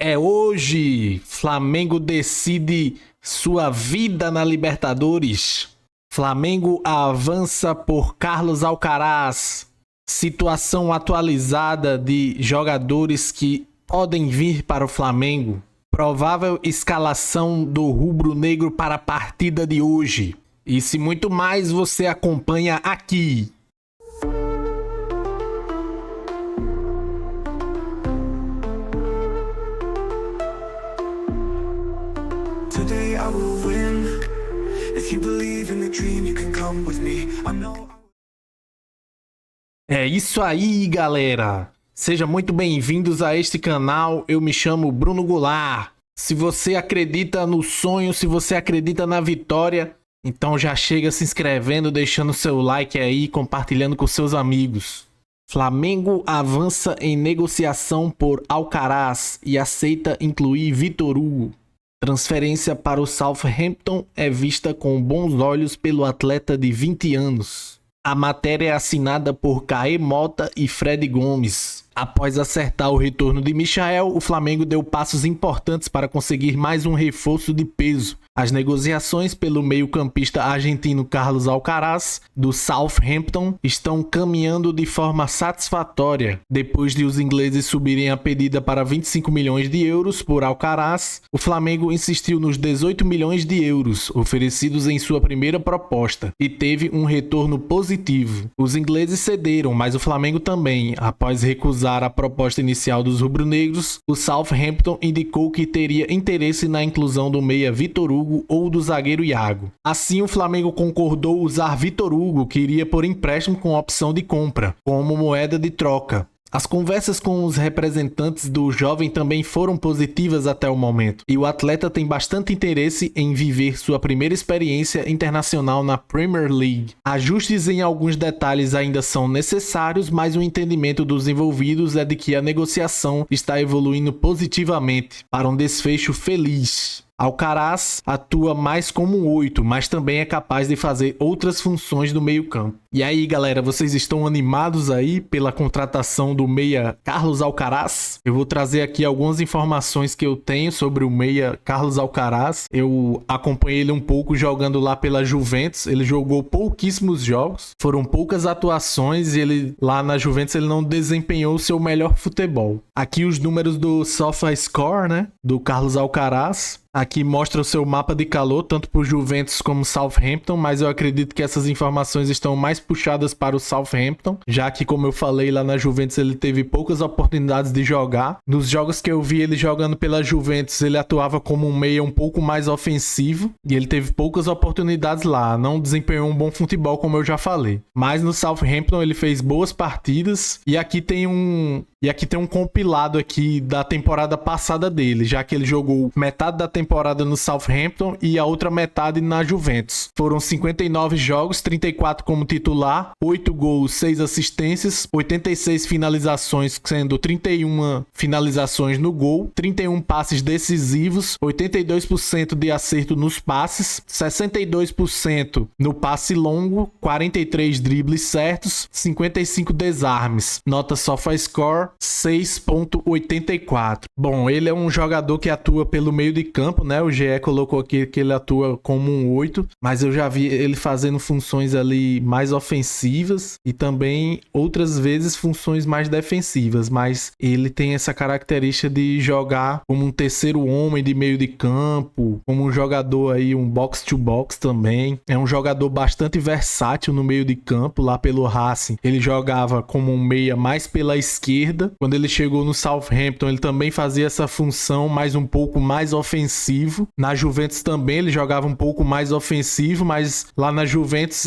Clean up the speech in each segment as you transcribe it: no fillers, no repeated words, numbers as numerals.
É hoje, Flamengo decide sua vida na Libertadores. Flamengo avança por Carlos Alcaraz. Situação atualizada de jogadores que podem vir para o Flamengo. Provável escalação do rubro-negro para a partida de hoje. Isso e muito mais você acompanha aqui. Today I will win. If you believe in the dream, you can come with me. I know. É isso aí, galera. Sejam muito bem-vindos a este canal. Eu me chamo Bruno Goulart. Se você acredita no sonho, se você acredita na vitória, então já chega se inscrevendo, deixando seu like aí, compartilhando com seus amigos. Flamengo avança em negociação por Alcaraz e aceita incluir Vitor Hugo. Transferência para o Southampton é vista com bons olhos pelo atleta de 20 anos. A matéria é assinada por Caê Mota e Fred Gomes. Após acertar o retorno de Michael, o Flamengo deu passos importantes para conseguir mais um reforço de peso. As negociações pelo meio-campista argentino Carlos Alcaraz, do Southampton, estão caminhando de forma satisfatória. Depois de os ingleses subirem a pedida para 25 milhões de euros por Alcaraz, o Flamengo insistiu nos 18 milhões de euros oferecidos em sua primeira proposta e teve um retorno positivo. Os ingleses cederam, mas o Flamengo também. Após recusar a proposta inicial dos rubro-negros, o Southampton indicou que teria interesse na inclusão do meia Vitor Hugo ou do zagueiro Iago. Assim, o Flamengo concordou usar Vitor Hugo, que iria por empréstimo com opção de compra, como moeda de troca. As conversas com os representantes do jovem também foram positivas até o momento, e o atleta tem bastante interesse em viver sua primeira experiência internacional na Premier League. Ajustes em alguns detalhes ainda são necessários, mas o entendimento dos envolvidos é de que a negociação está evoluindo positivamente para um desfecho feliz. Alcaraz atua mais como um 8, mas também é capaz de fazer outras funções do meio-campo. E aí, galera, vocês estão animados aí pela contratação do meia Carlos Alcaraz? Eu vou trazer aqui algumas informações que eu tenho sobre o meia Carlos Alcaraz. Eu acompanhei ele um pouco jogando lá pela Juventus. Ele jogou pouquíssimos jogos, foram poucas atuações e ele lá na Juventus ele não desempenhou o seu melhor futebol. Aqui os números do SofaScore, né, do Carlos Alcaraz. Aqui mostra o seu mapa de calor, tanto para o Juventus como Southampton, mas eu acredito que essas informações estão mais puxadas para o Southampton, já que, como eu falei, lá na Juventus ele teve poucas oportunidades de jogar. Nos jogos que eu vi ele jogando pela Juventus, ele atuava como um meia um pouco mais ofensivo, e ele teve poucas oportunidades lá, não desempenhou um bom futebol, como eu já falei. Mas no Southampton ele fez boas partidas, e aqui tem um compilado aqui da temporada passada dele, já que ele jogou metade da temporada no Southampton e a outra metade na Juventus. Foram 59 jogos, 34 como titular, 8 gols, 6 assistências, 86 finalizações, sendo 31 finalizações no gol, 31 passes decisivos, 82% de acerto nos passes, 62% no passe longo, 43 dribles certos, 55 desarmes. Nota SofaScore 6.84. Bom, ele é um jogador que atua pelo meio de campo, né? O GE colocou aqui que ele atua como um 8, mas eu já vi ele fazendo funções ali mais ofensivas e também outras vezes funções mais defensivas, mas ele tem essa característica de jogar como um terceiro homem de meio de campo, como um jogador aí, um box to box também. É um jogador bastante versátil no meio de campo. Lá pelo Racing, ele jogava como um meia mais pela esquerda. Quando ele chegou no Southampton, ele também fazia essa função, mas um pouco mais ofensivo. Na Juventus também ele jogava um pouco mais ofensivo, mas lá na Juventus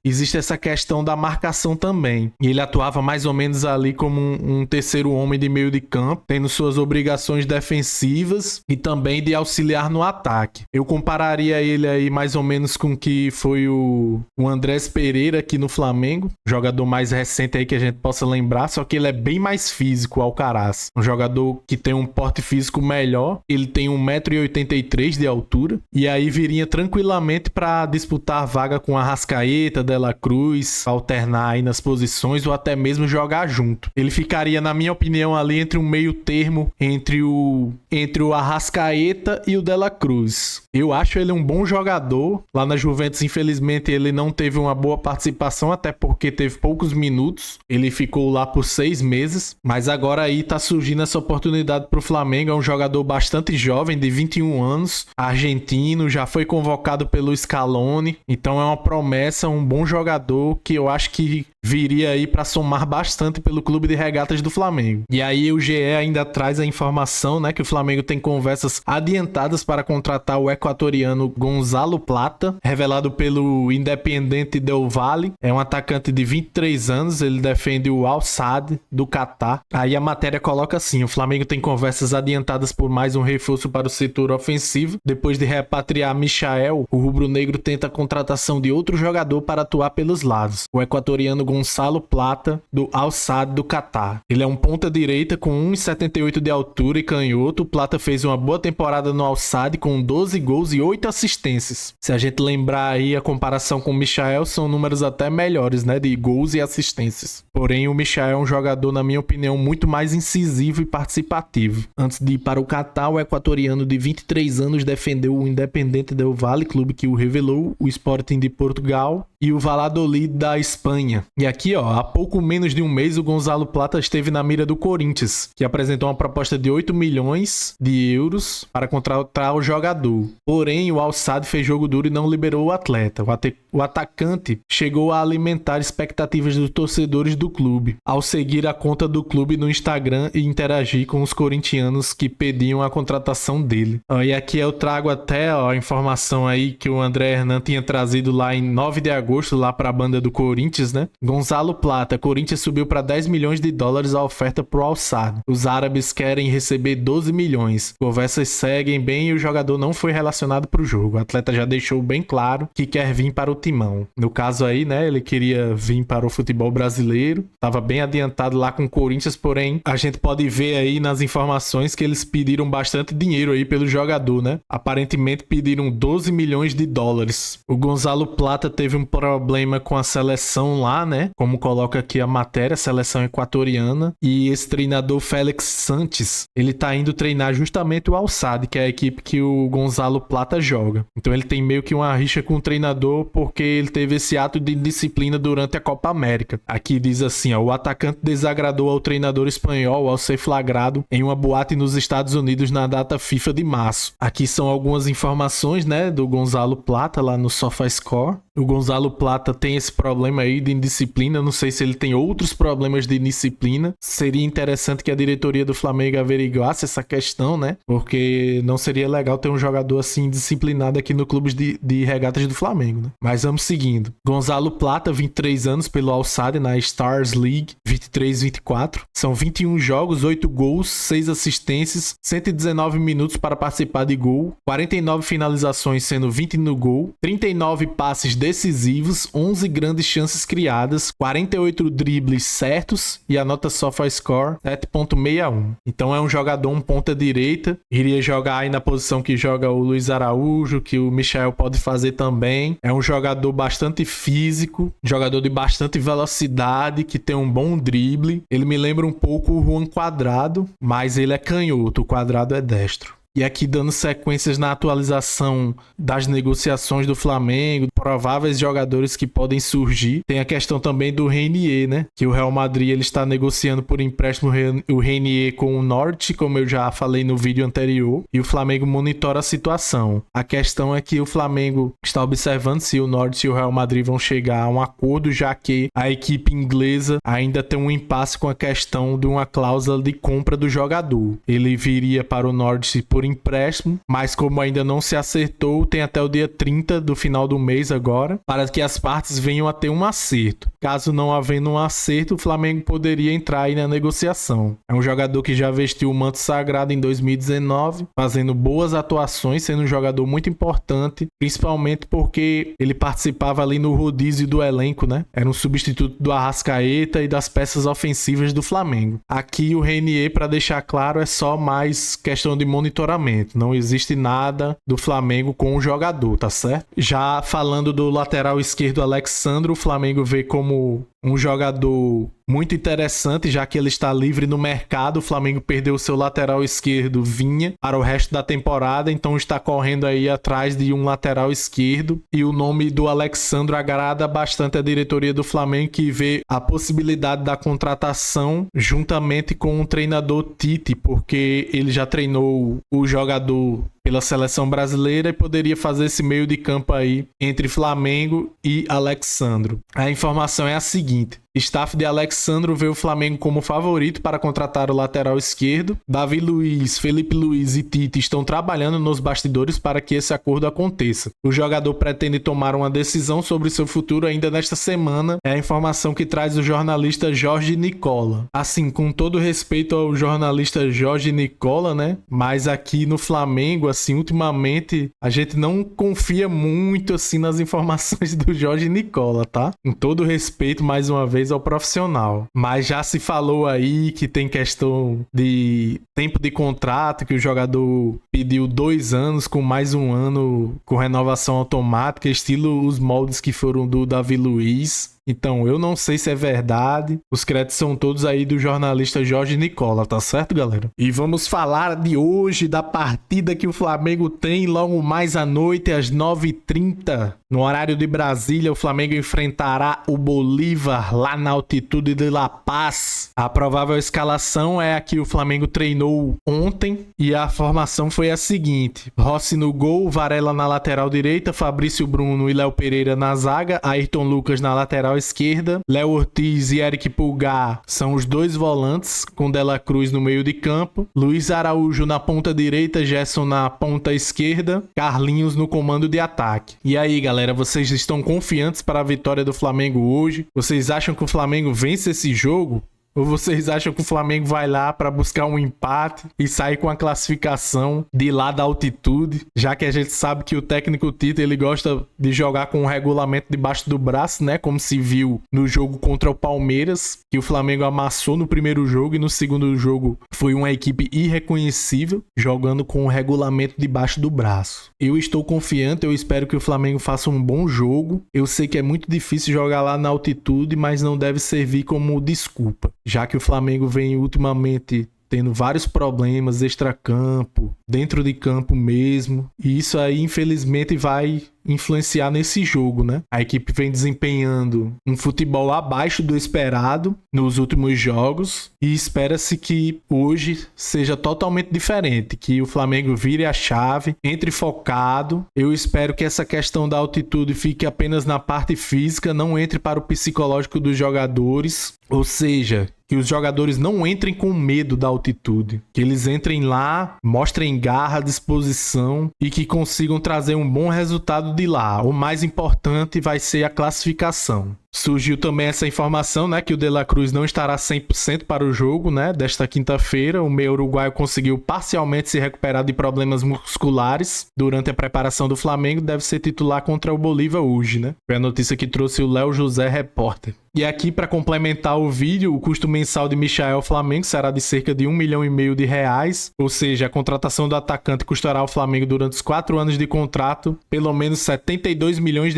existe essa questão da marcação também. E ele atuava mais ou menos ali como um terceiro homem de meio de campo, tendo suas obrigações defensivas e também de auxiliar no ataque. Eu compararia ele aí mais ou menos com o que foi o Andrés Pereira aqui no Flamengo, jogador mais recente aí que a gente possa lembrar, só que ele é bem mais físico, o Alcaraz. Um jogador que tem um porte físico melhor, ele tem 1,83 m de altura, e aí viria tranquilamente para disputar a vaga com Arrascaeta, De La Cruz, alternar aí nas posições ou até mesmo jogar junto. Ele ficaria, na minha opinião, ali entre um meio termo entre o Arrascaeta e o De La Cruz. Eu acho ele um bom jogador. Lá na Juventus, infelizmente, ele não teve uma boa participação, até porque teve poucos minutos. Ele ficou lá por 6 meses, mas agora aí tá surgindo essa oportunidade pro Flamengo. É um jogador bastante jovem, de 21 anos, argentino, já foi convocado pelo Scaloni, então é uma promessa, um bom jogador que eu acho que viria aí para somar bastante pelo clube de regatas do Flamengo. E aí o GE ainda traz a informação, né, que o Flamengo tem conversas adiantadas para contratar o equatoriano Gonzalo Plata, revelado pelo Independiente del Valle. É um atacante de 23 anos, ele defende o Al Sadd do Catar. Aí a matéria coloca assim: o Flamengo tem conversas adiantadas por mais um reforço para o setor ofensivo. Depois de repatriar Michael, o rubro-negro tenta a contratação de outro jogador para atuar pelos lados. O equatoriano Gonzalo Plata, do Al Sadd do Catar. Ele é um ponta-direita com 1,78 de altura e canhoto. O Plata fez uma boa temporada no Al Sadd com 12 gols e 8 assistências. Se a gente lembrar aí a comparação com o Michael, são números até melhores, né, de gols e assistências. Porém, o Michael é um jogador, na minha opinião, muito mais incisivo e participativo. Antes de ir para o Catar, o equatoriano de 23 anos defendeu o Independiente del Valle, clube que o revelou, o Sporting de Portugal e o Valladolid da Espanha. E aqui, ó, há pouco menos de um mês, o Gonzalo Plata esteve na mira do Corinthians, que apresentou uma proposta de 8 milhões de euros para contratar o jogador. Porém, o Al Sadd fez jogo duro e não liberou o atleta. O atacante chegou a alimentar expectativas dos torcedores do clube, ao seguir a conta do clube no Instagram e interagir com os corintianos que pediam a contratação dele. E aqui eu trago até a informação aí que o André Hernan tinha trazido lá em 9 de agosto, lá para a banda do Corinthians, né? Gonzalo Plata, Corinthians subiu para 10 milhões de dólares a oferta pro Al Sadd. Os árabes querem receber 12 milhões. Conversas seguem bem e o jogador não foi relacionado pro jogo. O atleta já deixou bem claro que quer vir para o timão. No caso aí, né, ele queria vir para o futebol brasileiro. Tava bem adiantado lá com o Corinthians, porém, a gente pode ver aí nas informações que eles pediram bastante dinheiro aí pelo jogador, né? Aparentemente pediram 12 milhões de dólares. O Gonzalo Plata teve um problema com a seleção lá, né? Como coloca aqui a matéria, seleção equatoriana. E esse treinador Félix Sanches, ele tá indo treinar justamente o Al Sadd, que é a equipe que o Gonzalo Plata joga. Então ele tem meio que uma rixa com o treinador porque ele teve esse ato de indisciplina durante a Copa América. Aqui diz assim, ó: o atacante desagradou ao treinador espanhol ao ser flagrado em uma boate nos Estados Unidos na data FIFA de março. Aqui são algumas informações, né, do Gonzalo Plata lá no SofaScore. O Gonzalo Plata tem esse problema aí de indisciplina. Não sei se ele tem outros problemas de indisciplina. Seria interessante que a diretoria do Flamengo averiguasse essa questão, né? Porque não seria legal ter um jogador assim disciplinado aqui no clube de regatas do Flamengo, né? Mas vamos seguindo. Gonzalo Plata, 23 anos pelo Al Sadd na Stars League, 23-24. São 21 jogos, 8 gols, 6 assistências, 119 minutos para participar de gol, 49 finalizações, sendo 20 no gol, 39 passes decisivos, 11 grandes chances criadas, 48 dribles certos e a nota SofaScore 7.61. Então é um jogador, um ponta direita, iria jogar aí na posição que joga o Luiz Araújo, que o Michael pode fazer também. É um jogador bastante físico, jogador de bastante velocidade, que tem um bom drible. Ele me lembra um pouco o Juan Cuadrado, mas ele é canhoto, o Cuadrado é destro. E aqui dando sequências na atualização das negociações do Flamengo, prováveis jogadores que podem surgir. Tem a questão também do Renier, né? Que o Real Madrid ele está negociando por empréstimo o Renier com o Norte, como eu já falei no vídeo anterior. E o Flamengo monitora a situação. A questão é que o Flamengo está observando se o Norte e o Real Madrid vão chegar a um acordo, já que a equipe inglesa ainda tem um impasse com a questão de uma cláusula de compra do jogador. Ele viria para o Norte por por empréstimo, mas como ainda não se acertou, tem até o dia 30 do final do mês agora, para que as partes venham a ter um acerto. Caso não havendo um acerto, o Flamengo poderia entrar aí na negociação. É um jogador que já vestiu o manto sagrado em 2019, fazendo boas atuações, sendo um jogador muito importante, principalmente porque ele participava ali no rodízio do elenco, né? Era um substituto do Arrascaeta e das peças ofensivas do Flamengo. Aqui o Renier, para deixar claro, é só mais questão de monitoramento. Não existe nada do Flamengo com o jogador, tá certo? Já falando do lateral esquerdo Alexandro, o Flamengo vê como um jogador muito interessante, já que ele está livre no mercado. O Flamengo perdeu seu lateral esquerdo, Vinha, para o resto da temporada, então está correndo aí atrás de um lateral esquerdo. E o nome do Alexandro agrada bastante a diretoria do Flamengo, que vê a possibilidade da contratação juntamente com o treinador Tite, porque ele já treinou o jogador pela seleção brasileira e poderia fazer esse meio de campo aí entre Flamengo e Alexandro. A informação é a seguinte: staff de Alexandro vê o Flamengo como favorito para contratar o lateral esquerdo. Davi Luiz, Felipe Luiz e Tite estão trabalhando nos bastidores para que esse acordo aconteça. O jogador pretende tomar uma decisão sobre seu futuro ainda nesta semana. É a informação que traz o jornalista Jorge Nicola. Assim, com todo respeito ao jornalista Jorge Nicola, né? Mas aqui no Flamengo, assim, ultimamente, a gente não confia muito, assim, nas informações do Jorge Nicola, tá? Com todo respeito, mais uma vez, ao profissional. Mas já se falou aí que tem questão de tempo de contrato, que o jogador pediu 2 anos com mais um ano com renovação automática, estilo os moldes que foram do Davi Luiz. Então, eu não sei se é verdade. Os créditos são todos aí do jornalista Jorge Nicola, tá certo, galera? E vamos falar de hoje, da partida que o Flamengo tem logo mais à noite, às 9h30. No horário de Brasília, o Flamengo enfrentará o Bolívar lá na altitude de La Paz. A provável escalação é a que o Flamengo treinou ontem e a formação foi a seguinte: Rossi no gol, Varela na lateral direita, Fabrício Bruno e Léo Pereira na zaga, Ayrton Lucas na lateral esquerda, Léo Ortiz e Eric Pulgar são os 2 volantes, com Dela Cruz no meio de campo, Luiz Araújo na ponta direita, Gerson na ponta esquerda, Carlinhos no comando de ataque. E aí, galera, vocês estão confiantes para a vitória do Flamengo hoje? Vocês acham que o Flamengo vence esse jogo? Ou vocês acham que o Flamengo vai lá para buscar um empate e sair com a classificação de lá da altitude? Já que a gente sabe que o técnico Tite, ele gosta de jogar com o regulamento debaixo do braço, né? Como se viu no jogo contra o Palmeiras, que o Flamengo amassou no primeiro jogo e no segundo jogo foi uma equipe irreconhecível, jogando com o regulamento debaixo do braço. Eu estou confiante, eu espero que o Flamengo faça um bom jogo. Eu sei que é muito difícil jogar lá na altitude, mas não deve servir como desculpa, já que o Flamengo vem ultimamente tendo vários problemas extracampo, dentro de campo mesmo, e isso aí infelizmente vai influenciar nesse jogo, né? A equipe vem desempenhando um futebol abaixo do esperado nos últimos jogos e espera-se que hoje seja totalmente diferente, que o Flamengo vire a chave, entre focado. Eu espero que essa questão da altitude fique apenas na parte física, não entre para o psicológico dos jogadores, ou seja, que os jogadores não entrem com medo da altitude, que eles entrem lá, mostrem garra, disposição e que consigam trazer um bom resultado de lá. O mais importante vai ser a classificação. Surgiu também essa informação, né, que o De La Cruz não estará 100% para o jogo, né, desta quinta-feira. O meio uruguaio conseguiu parcialmente se recuperar de problemas musculares durante a preparação do Flamengo. Deve ser titular contra o Bolívar hoje, né? Foi a notícia que trouxe o Léo José, repórter. E aqui, para complementar o vídeo, o custo mensal de Michael Flamengo será de cerca de R$1,5 milhão, ou seja, a contratação do atacante custará ao Flamengo durante os 4 anos de contrato pelo menos R$72 milhões.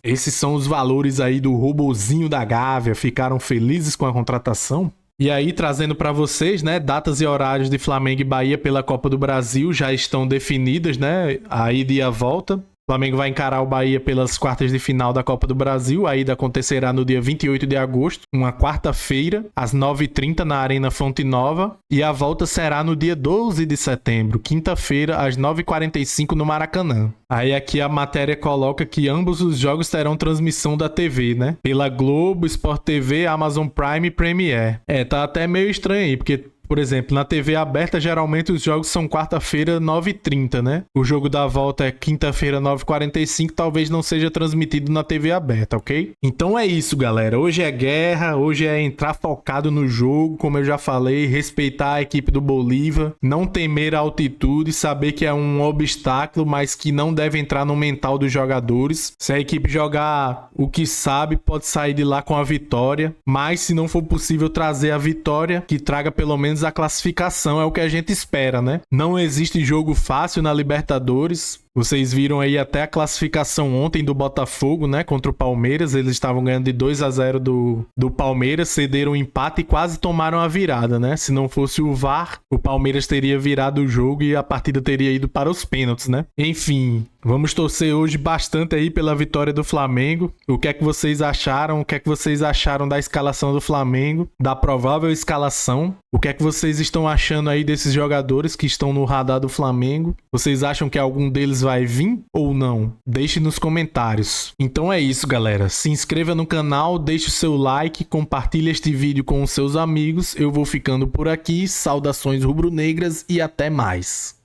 Esses são os valores aí do robozinho da Gávea. Ficaram felizes com a contratação? E aí, trazendo para vocês, né, datas e horários de Flamengo e Bahia pela Copa do Brasil já estão definidas, né, a ida e a volta. O Flamengo vai encarar o Bahia pelas quartas de final da Copa do Brasil. A ida acontecerá no dia 28 de agosto, uma quarta-feira, às 9h30 na Arena Fonte Nova. E a volta será no dia 12 de setembro, quinta-feira, às 9h45 no Maracanã. Aí aqui a matéria coloca que ambos os jogos terão transmissão da TV, né? Pela Globo, Sport TV, Amazon Prime e Premiere. Tá até meio estranho aí, porque Por exemplo, na TV aberta, geralmente os jogos são quarta-feira, 9h30, né? O jogo da volta é quinta-feira, 9h45, talvez não seja transmitido na TV aberta, ok? Então é isso, galera. Hoje é guerra, hoje é entrar focado no jogo, como eu já falei, respeitar a equipe do Bolívar, não temer a altitude, saber que é um obstáculo, mas que não deve entrar no mental dos jogadores. Se a equipe jogar o que sabe, pode sair de lá com a vitória, mas se não for possível trazer a vitória, que traga pelo menos a classificação, é o que a gente espera, né? Não existe jogo fácil na Libertadores. Vocês viram aí até a classificação ontem do Botafogo, né? Contra o Palmeiras. Eles estavam ganhando de 2-0 do Palmeiras, cederam um empate e quase tomaram a virada, né? Se não fosse o VAR, o Palmeiras teria virado o jogo e a partida teria ido para os pênaltis, né? Enfim, vamos torcer hoje bastante aí pela vitória do Flamengo. O que é que vocês acharam? O que é que vocês acharam da escalação do Flamengo? Da provável escalação? O que é que vocês estão achando aí desses jogadores que estão no radar do Flamengo? Vocês acham que algum deles vai vir ou não? Deixe nos comentários. Então é isso, galera. Se inscreva no canal, deixe o seu like, compartilhe este vídeo com os seus amigos. Eu vou ficando por aqui. Saudações rubro-negras e até mais.